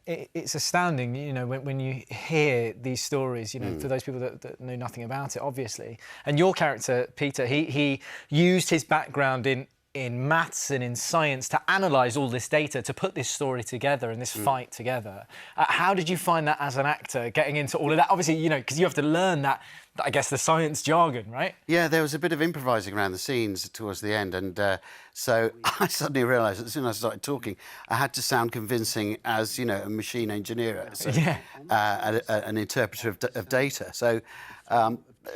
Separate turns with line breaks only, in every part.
it's astounding, you know, when you hear these stories, you know, for those people that know nothing about it, obviously. And your character, Peter, he used his background in maths and in science to analyse all this data, to put this story together and this fight together. How did you find that as an actor, getting into all of that? Obviously, you know, because you have to learn that, I guess, the science jargon, right?
Yeah, there was a bit of improvising around the scenes towards the end, and so I suddenly realised as soon as I started talking, I had to sound convincing as, you know, a machine engineer, so, an interpreter of data. So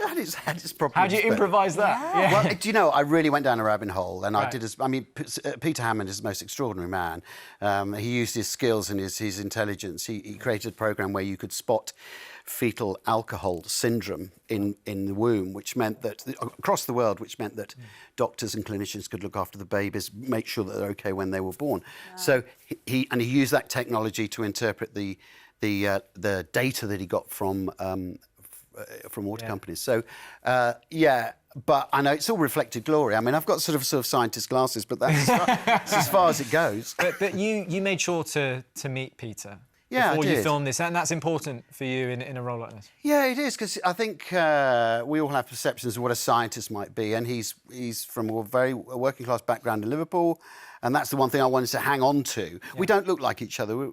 had its problems.
How do you improvise that?
Yeah. Well, do you know, I really went down a rabbit hole, and I did. I mean, Peter Hammond is the most extraordinary man. He used his skills and his intelligence. He created a program where you could spot fetal alcohol syndrome in the womb, which meant that across the world, which meant that doctors and clinicians could look after the babies, make sure that they're okay when they were born. Wow. So he used that technology to interpret the data that he got from water companies. So, but I know it's all reflected glory. I mean, I've got sort of scientist glasses, but that's as far as it goes.
But you made sure to meet Peter.
Yeah,
before you filmed this, and that's important for you in a role like this.
Yeah, it is, because I think we all have perceptions of what a scientist might be, and he's from a very working class background in Liverpool, and that's the one thing I wanted to hang on to. Yeah. We don't look like each other.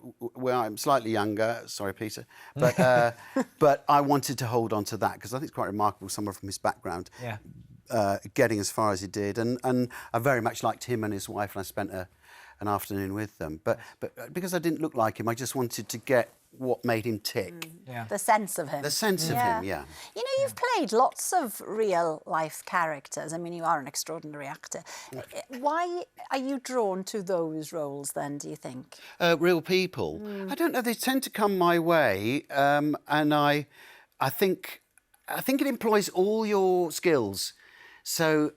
I'm slightly younger. Sorry, Peter, but but I wanted to hold on to that because I think it's quite remarkable. Someone from his background, getting as far as he did, and I very much liked him and his wife, and I spent an afternoon with them. But because I didn't look like him, I just wanted to get what made him tick.
The sense of him.
The sense of him, yeah.
You know, you've played lots of real-life characters. I mean, you are an extraordinary actor. Why are you drawn to those roles, then, do you think?
Real people? I don't know. They tend to come my way, and I think it employs all your skills. So,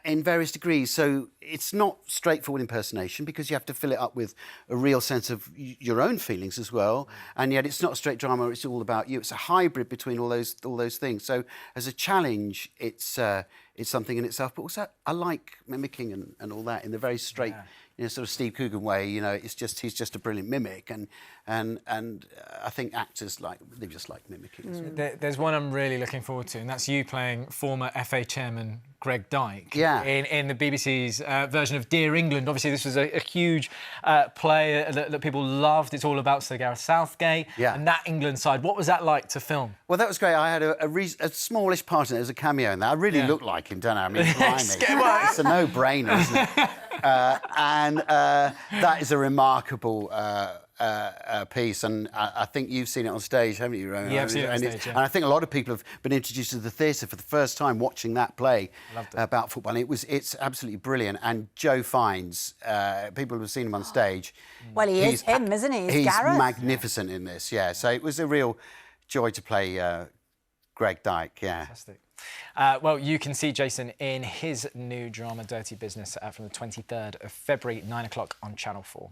in various degrees. So, it's not straightforward impersonation because you have to fill it up with a real sense of your own feelings as well. And yet, it's not straight drama. It's all about you. It's a hybrid between all those things. So, as a challenge, it's something in itself. But also, I like mimicking and all that in the very straight, you know, sort of Steve Coogan way. You know, he's just a brilliant mimic, and I think actors they just like mimicking. As well.
There's one I'm really looking forward to, and that's you playing former FA chairman Greg Dyke in the BBC's version of Dear England. Obviously, this was a huge play that people loved. It's all about Sir Gareth Southgate and that England side. What was that like to film?
Well, that was great. I had a smallish part in it. As a cameo in that. I really look like him, don't I? I mean, blimey. It's a no-brainer, isn't it? And that is a remarkable piece, and I think you've seen it on stage, haven't you, Rowan?
Yeah, I've seen it on stage,
And I think a lot of people have been introduced to the theatre for the first time watching that play about football. And it's absolutely brilliant. And Joe Fiennes, people who have seen him on stage.
Well, he's him, isn't he?
He's
Gareth.
magnificent in this, yeah. So it was a real joy to play Greg Dyke, yeah.
Fantastic. Well, you can see Jason in his new drama, Dirty Business, from the 23rd of February, 9 o'clock on Channel 4.